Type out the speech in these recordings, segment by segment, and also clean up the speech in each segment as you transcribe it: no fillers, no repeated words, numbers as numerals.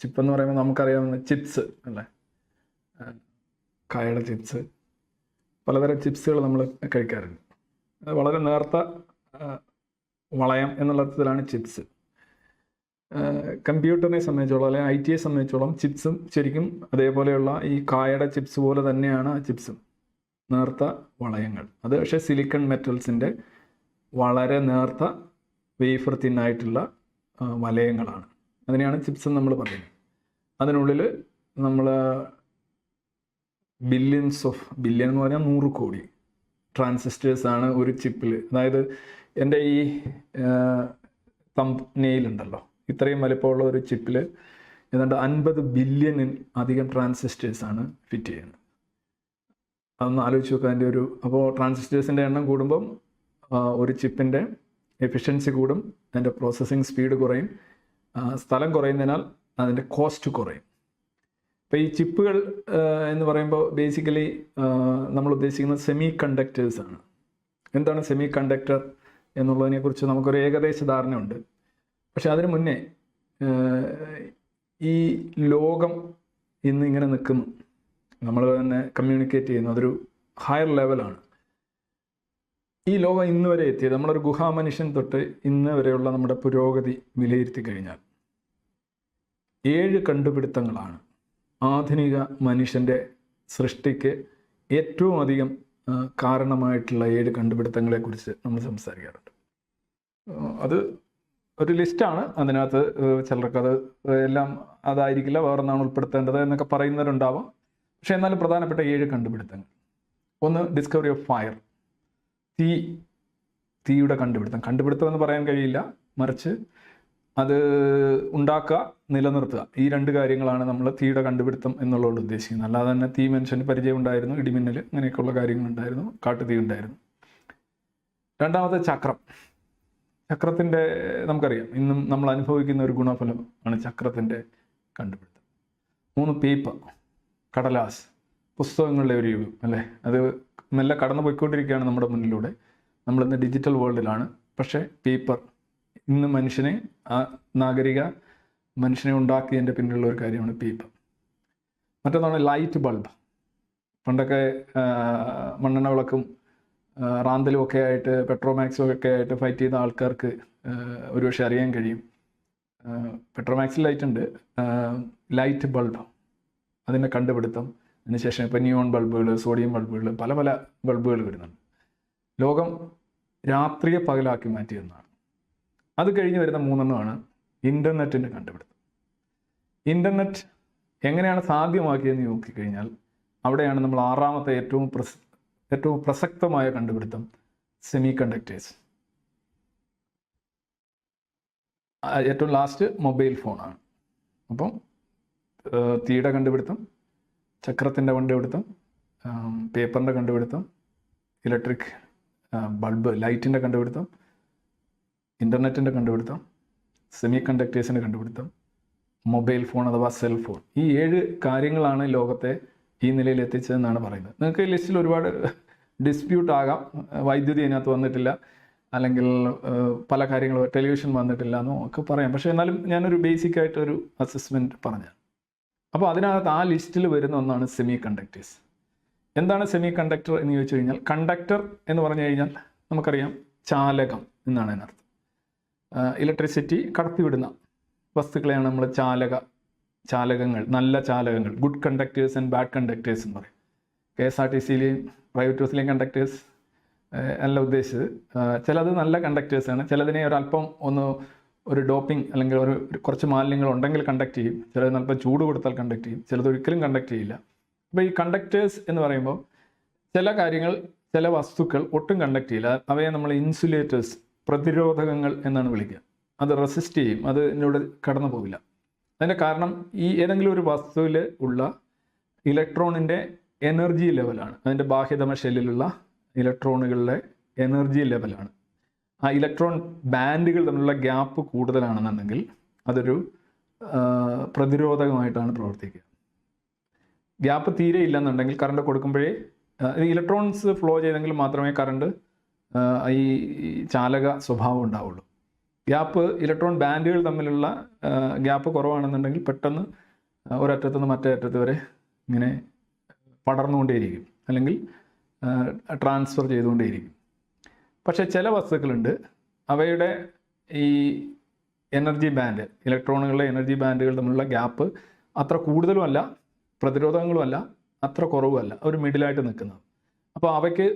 Chip എന്ന് പറയുമ്പോൾ നമുക്കറിയാവുന്ന ചിപ്സ് അല്ലേ, കായയുടെ ചിപ്സ്, പലതരം ചിപ്സുകൾ നമ്മൾ കഴിക്കാറുണ്ട്. അത് വളരെ നേർത്ത വളയം എന്നുള്ള അർത്ഥത്തിലാണ് ചിപ്സ്. കമ്പ്യൂട്ടറിനെ സംബന്ധിച്ചോളം അല്ലെങ്കിൽ ഐ ടിയെ സംബന്ധിച്ചോളം ചിപ്സും ശരിക്കും അതേപോലെയുള്ള ഈ കായയുടെ ചിപ്സ് പോലെ തന്നെയാണ് ആ ചിപ്സും, നേർത്ത വളയങ്ങൾ. അത് പക്ഷേ സിലിക്കൺ മെറ്റൽസിൻ്റെ വളരെ നേർത്ത വേഫർ തിന്നായിട്ടുള്ള വലയങ്ങളാണ്. അതിനെയാണ് ചിപ്സ് നമ്മൾ പറയുന്നത്. അതിനുള്ളിൽ നമ്മൾ ബില്യൺ എന്ന് പറഞ്ഞാൽ 100 കോടി ട്രാൻസിസ്റ്റേഴ്സാണ് ഒരു ചിപ്പിൽ. അതായത് എൻ്റെ ഈ തമ്പ് നെയിലുണ്ടല്ലോ, ഇത്രയും വലിപ്പമുള്ള ഒരു ചിപ്പിൽ ഏതാണ്ട് 50 ബില്യണിൽ അധികം ട്രാൻസിസ്റ്റേഴ്സാണ് ഫിറ്റ് ചെയ്യുന്നത്. അതൊന്ന് ആലോചിച്ച് നോക്കുക. അതിൻ്റെ ഒരു അപ്പോൾ ട്രാൻസിസ്റ്റേഴ്സിൻ്റെ എണ്ണം കൂടുമ്പം ഒരു ചിപ്പിൻ്റെ എഫിഷ്യൻസി കൂടും, അതിൻ്റെ പ്രോസസ്സിങ് സ്പീഡ് കുറയും, സ്ഥലം കുറയുന്നതിനാൽ അതിൻ്റെ കോസ്റ്റ് കുറയും. ഇപ്പോൾ ഈ ചിപ്പുകൾ എന്ന് പറയുമ്പോൾ ബേസിക്കലി നമ്മൾ ഉദ്ദേശിക്കുന്നത് സെമി കണ്ടക്ടേഴ്സാണ്. എന്താണ് സെമി കണ്ടക്ടർ എന്നുള്ളതിനെക്കുറിച്ച് നമുക്കൊരു ഏകദേശ ധാരണയുണ്ട്. പക്ഷെ അതിനു മുന്നേ ഈ ലോകം ഇന്ന് ഇങ്ങനെ നിൽക്കുന്നു, നമ്മൾ തന്നെ കമ്മ്യൂണിക്കേറ്റ് ചെയ്യുന്നു, അതൊരു ഹയർ ലെവലാണ്. ഈ ലോകം ഇന്ന് വരെ എത്തിയത്, നമ്മളൊരു ഗുഹാമനുഷ്യൻ തൊട്ട് ഇന്ന് വരെയുള്ള നമ്മുടെ പുരോഗതി വിലയിരുത്തി കഴിഞ്ഞാൽ 7 കണ്ടുപിടുത്തങ്ങളാണ് ആധുനിക മനുഷ്യൻ്റെ സൃഷ്ടിക്ക് ഏറ്റവും അധികം കാരണമായിട്ടുള്ള 7 കണ്ടുപിടുത്തങ്ങളെക്കുറിച്ച് നമ്മൾ സംസാരിക്കാറുണ്ട്. അത് ഒരു ലിസ്റ്റാണ്. അതിനകത്ത് ചിലർക്കത് എല്ലാം അതായിരിക്കില്ല, വേറൊന്നാണ് ഉൾപ്പെടുത്തേണ്ടത് എന്നൊക്കെ പറയുന്നവരുണ്ടാവാം. പക്ഷേ എന്നാലും പ്രധാനപ്പെട്ട 7 കണ്ടുപിടുത്തങ്ങൾ. ഒന്ന്, ഡിസ്കവറി ഓഫ് ഫയർ, തീയുടെ കണ്ടുപിടുത്തം എന്ന് പറയാൻ കഴിയില്ല, മറിച്ച് അത് ഉണ്ടാക്കുക, നിലനിർത്തുക, ഈ 2 കാര്യങ്ങളാണ് നമ്മൾ തീയുടെ കണ്ടുപിടുത്തം എന്നുള്ളതുകൊണ്ട് ഉദ്ദേശിക്കുന്നത്. അല്ലാതെ തന്നെ തീ മനുഷ്യന് പരിചയം ഉണ്ടായിരുന്നു, ഇടിമിന്നൽ അങ്ങനെയൊക്കെയുള്ള കാര്യങ്ങളുണ്ടായിരുന്നു, കാട്ടുതീ ഉണ്ടായിരുന്നു. രണ്ടാമത്തെ ചക്രത്തിൻ്റെ നമുക്കറിയാം, ഇന്നും നമ്മൾ അനുഭവിക്കുന്ന ഒരു ഗുണഫലം ആണ് ചക്രത്തിൻ്റെ കണ്ടുപിടുത്തം. 3, പേപ്പർ, കടലാസ്, പുസ്തകങ്ങളുടെ ഒരു യുഗം അല്ലേ. അത് മെല്ലെ കടന്നു പോയിക്കൊണ്ടിരിക്കുകയാണ് നമ്മുടെ മുന്നിലൂടെ. നമ്മളിന്ന് ഡിജിറ്റൽ വേൾഡിലാണ്. പക്ഷേ പേപ്പർ ഇന്ന് നാഗരിക മനുഷ്യനെ ഉണ്ടാക്കിയതിൻ്റെ പിന്നിലുള്ള ഒരു കാര്യമാണ് പേപ്പർ. മറ്റൊന്നാണ് ലൈറ്റ് ബൾബ്. പണ്ടൊക്കെ മണ്ണെണ്ണ വിളക്കും റാന്തലും ഒക്കെ ആയിട്ട്, പെട്രോമാക്സും ഒക്കെ ആയിട്ട് ഫൈറ്റ് ചെയ്യുന്ന ആൾക്കാർക്ക് ഒരുപക്ഷെ അറിയാൻ കഴിയും. പെട്രോമാക്സിൽ ലൈറ്റ് ഉണ്ട്, ലൈറ്റ് ബൾബ് അതിൻ്റെ കണ്ടുപിടുത്തം. അതിനുശേഷം ഇപ്പോൾ നിയോൺ ബൾബുകൾ, സോഡിയം ബൾബുകൾ, പല ബൾബുകൾ വരുന്നുണ്ട്. ലോകം രാത്രിയെ പകലാക്കി മാറ്റിയെന്നാണ്. അത് കഴിഞ്ഞ് വരുന്ന 3 ഇൻ്റർനെറ്റിൻ്റെ കണ്ടുപിടുത്തം. ഇൻ്റർനെറ്റ് എങ്ങനെയാണ് സാധ്യമാക്കിയതെന്ന് നോക്കിക്കഴിഞ്ഞാൽ അവിടെയാണ് നമ്മൾ 6ാമത്തെ ഏറ്റവും പ്രസക്തമായ കണ്ടുപിടുത്തം, സെമി കണ്ടക്ടേഴ്സ്. ഏറ്റവും ലാസ്റ്റ് മൊബൈൽ ഫോണാണ്. അപ്പം തീയുടെ കണ്ടുപിടുത്തം, ചക്രത്തിൻ്റെ കണ്ടുപിടുത്തം, പേപ്പറിൻ്റെ കണ്ടുപിടുത്തം, ഇലക്ട്രിക് ബൾബ് ലൈറ്റിൻ്റെ കണ്ടുപിടുത്തം, ഇൻ്റർനെറ്റിൻ്റെ കണ്ടുപിടുത്തം, സെമി കണ്ടക്ടേഴ്സിൻ്റെ കണ്ടുപിടുത്തം, മൊബൈൽ ഫോൺ അഥവാ സെൽഫോൺ. ഈ 7 കാര്യങ്ങളാണ് ലോകത്തെ ഈ നിലയിൽ എത്തിച്ചതെന്നാണ് പറയുന്നത്. നിങ്ങൾക്ക് ഈ ലിസ്റ്റിൽ ഒരുപാട് ഡിസ്പ്യൂട്ട് ആകാം. വൈദ്യുതി അതിനകത്ത് വന്നിട്ടില്ല, അല്ലെങ്കിൽ പല കാര്യങ്ങൾ, ടെലിവിഷൻ വന്നിട്ടില്ല എന്നോ ഒക്കെ പറയാം. പക്ഷേ എന്നാലും ഞാനൊരു ബേസിക്കായിട്ടൊരു അസസ്മെൻറ്റ് പറഞ്ഞു. അപ്പോൾ അതിനകത്ത് ആ ലിസ്റ്റിൽ വരുന്ന ഒന്നാണ് സെമി കണ്ടക്ടേഴ്സ്. എന്താണ് സെമി കണ്ടക്ടർ എന്ന് ചോദിച്ചു കഴിഞ്ഞാൽ, കണ്ടക്ടർ എന്ന് പറഞ്ഞു കഴിഞ്ഞാൽ നമുക്കറിയാം ചാലകം എന്നാണ് അതിനർത്ഥം. ഇലക്ട്രിസിറ്റി കടത്തിവിടുന്ന വസ്തുക്കളെയാണ് നമ്മൾ ചാലകങ്ങൾ, നല്ല ചാലകങ്ങൾ, good conductors and bad conductors എന്ന് പറയും. KSRTCയിലെയും പ്രൈവറ്റ് ബസ്സിലെയും കണ്ടക്ടേഴ്സ് എല്ലാം ഉദ്ദേശിച്ചത്. ചിലത് നല്ല കണ്ടക്ടേഴ്സാണ്, ചിലതിനെ ഒരല്പം ഒരു ഡോപ്പിംഗ് അല്ലെങ്കിൽ കുറച്ച് മാലിന്യങ്ങൾ ഉണ്ടെങ്കിൽ കണ്ടക്ട് ചെയ്യും, ചിലത് അല്പം ചൂട് കൊടുത്താൽ കണ്ടക്ട് ചെയ്യും, ചിലത് ഒരിക്കലും കണ്ടക്ട് ചെയ്യില്ല. അപ്പോൾ ഈ കണ്ടക്ടേഴ്സ് എന്ന് പറയുമ്പോൾ ചില കാര്യങ്ങൾ, ചില വസ്തുക്കൾ ഒട്ടും കണ്ടക്ട് ചെയ്യില്ല. അവയെ നമ്മൾ ഇൻസുലേറ്റേഴ്സ്, പ്രതിരോധകങ്ങൾ എന്നാണ് വിളിക്കുക. അത് റെസിസ്റ്റ് ചെയ്യും, അത് ഇതിലൂടെ കടന്നു പോകില്ല. അതിൻ്റെ കാരണം ഈ ഏതെങ്കിലും ഒരു വസ്തുവിൽ ഉള്ള ഇലക്ട്രോണിൻ്റെ എനർജി ലെവലാണ്, അതിൻ്റെ ബാഹ്യതമ ഷെല്ലിലുള്ള ഇലക്ട്രോണുകളുടെ എനർജി ലെവലാണ്. ആ ഇലക്ട്രോൺ ബാൻഡുകൾ തമ്മിലുള്ള ഗ്യാപ്പ് കൂടുതലാണെന്നുണ്ടെങ്കിൽ അതൊരു പ്രതിരോധകമായിട്ടാണ് പ്രവർത്തിക്കുക. ഗ്യാപ്പ് തീരെ ഇല്ലെന്നുണ്ടെങ്കിൽ കറണ്ട് കൊടുക്കുമ്പോഴേ ഇലക്ട്രോൺസ് ഫ്ലോ ചെയ്തെങ്കിൽ മാത്രമേ കറണ്ട് ഈ ചാലക സ്വഭാവം ഉണ്ടാവുള്ളൂ. ഗ്യാപ്പ് ഇലക്ട്രോൺ ബാൻഡുകൾ തമ്മിലുള്ള ഗ്യാപ്പ് കുറവാണെന്നുണ്ടെങ്കിൽ പെട്ടെന്ന് ഒരറ്റത്തു നിന്ന് മറ്റേ അറ്റത്ത് വരെ ഇങ്ങനെ പടർന്നുകൊണ്ടേയിരിക്കും, അല്ലെങ്കിൽ ട്രാൻസ്ഫർ ചെയ്തുകൊണ്ടേയിരിക്കും. പക്ഷേ ചില വസ്തുക്കളുണ്ട്, അവയുടെ ഈ എനർജി ബാൻഡ്, ഇലക്ട്രോണുകളുടെ എനർജി ബാൻഡുകൾ തമ്മിലുള്ള ഗ്യാപ്പ് അത്ര കൂടുതലുമല്ല, പ്രതിരോധങ്ങളുമല്ല, അത്ര കുറവുമല്ല, ഒരു മിഡിലായിട്ട് നിൽക്കുന്നത്. അപ്പോൾ അവയ്ക്ക്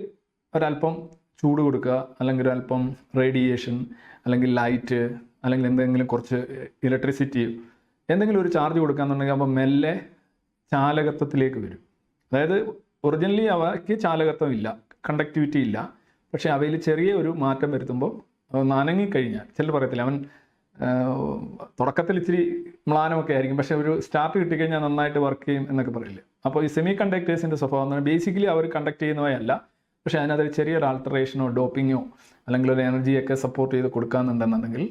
ഒരല്പം ചൂട് കൊടുക്കുക, അല്ലെങ്കിൽ ഒരല്പം റേഡിയേഷൻ, അല്ലെങ്കിൽ ലൈറ്റ്, അല്ലെങ്കിൽ എന്തെങ്കിലും കുറച്ച് ഇലക്ട്രിസിറ്റി, എന്തെങ്കിലും ഒരു ചാർജ് കൊടുക്കുകയെന്നുണ്ടെങ്കിൽ അപ്പോൾ മെല്ലെ ചാലകത്വത്തിലേക്ക് വരും. അതായത് ഒറിജിനലി അവയ്ക്ക് ചാലകത്വം ഇല്ല, കണ്ടക്ടിവിറ്റി ഇല്ല, പക്ഷേ അവയിൽ ചെറിയ ഒരു മാറ്റം വരുത്തുമ്പോൾ നനങ്ങിക്കഴിഞ്ഞാൽ, ചിലർ പറയത്തില്ല അവൻ തുടക്കത്തിൽ ഇച്ചിരി മ്ലാനമൊക്കെ ആയിരിക്കും, പക്ഷേ ഒരു സ്റ്റാർട്ട് കിട്ടിക്കഴിഞ്ഞാൽ നന്നായിട്ട് വർക്ക് ചെയ്യും എന്നൊക്കെ പറയില്ലേ. അപ്പോൾ ഈ സെമി കണ്ടക്ടേഴ്സിൻ്റെ സ്വഭാവം എന്ന് പറഞ്ഞാൽ ബേസിക്കലി അവർ കണ്ടക്ട് ചെയ്യുന്നവയല്ല, പക്ഷേ അതിനകത്ത് ചെറിയൊരു ആൾട്ടറേഷനോ ഡോപ്പിങ്ങോ അല്ലെങ്കിൽ ഒരു എനർജിയൊക്കെ സപ്പോർട്ട് ചെയ്ത് കൊടുക്കാമെന്നുണ്ടെന്നുണ്ടെങ്കിൽ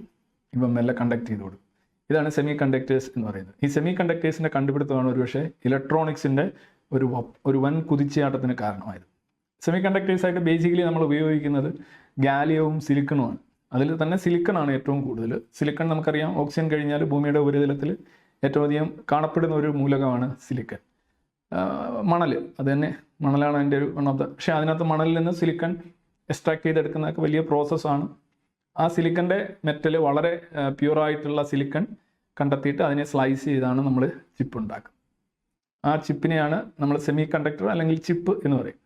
ഇപ്പം മെല്ലെ കണ്ടക്ട് ചെയ്ത് കൊടുക്കും. ഇതാണ് സെമി കണ്ടക്ടേഴ്സ് എന്ന് പറയുന്നത്. ഈ സെമി കണ്ടക്ടേഴ്സിൻ്റെ കണ്ടുപിടുത്തമാണ് ഒരുപക്ഷെ ഇലക്ട്രോണിക്സിൻ്റെ ഒരു വൻ കുതിച്ചുചാട്ടത്തിന് കാരണമായത്. സെമി കണ്ടക്ടേഴ്സായിട്ട് ബേസിക്കലി നമ്മൾ ഉപയോഗിക്കുന്നത് ഗാലിയവും സിലിക്കണുമാണ്. അതിൽ തന്നെ സിലിക്കണാണ് ഏറ്റവും കൂടുതൽ. സിലിക്കൺ നമുക്കറിയാം, ഓക്സിജൻ കഴിഞ്ഞാൽ ഭൂമിയുടെ ഉപരിതലത്തിൽ ഏറ്റവും അധികം കാണപ്പെടുന്ന ഒരു മൂലകമാണ് സിലിക്കൺ. മണൽ, അത് തന്നെ മണലാണ് അതിൻ്റെ ഒരു പക്ഷേ അതിനകത്ത് മണലിൽ നിന്ന് സിലിക്കൺ എക്സ്ട്രാക്ട് ചെയ്തെടുക്കുന്നതൊക്കെ വലിയ പ്രോസസ്സാണ്. ആ സിലിക്കൻ്റെ മെറ്റൽ വളരെ പ്യുവറായിട്ടുള്ള സിലിക്കൺ കണ്ടെത്തിയിട്ട് അതിനെ സ്ലൈസ് ചെയ്താണ് നമ്മൾ ചിപ്പ് ഉണ്ടാക്കുക. ആ ചിപ്പിനെയാണ് നമ്മൾ സെമി കണ്ടക്ടർ അല്ലെങ്കിൽ ചിപ്പ് എന്ന് പറയും.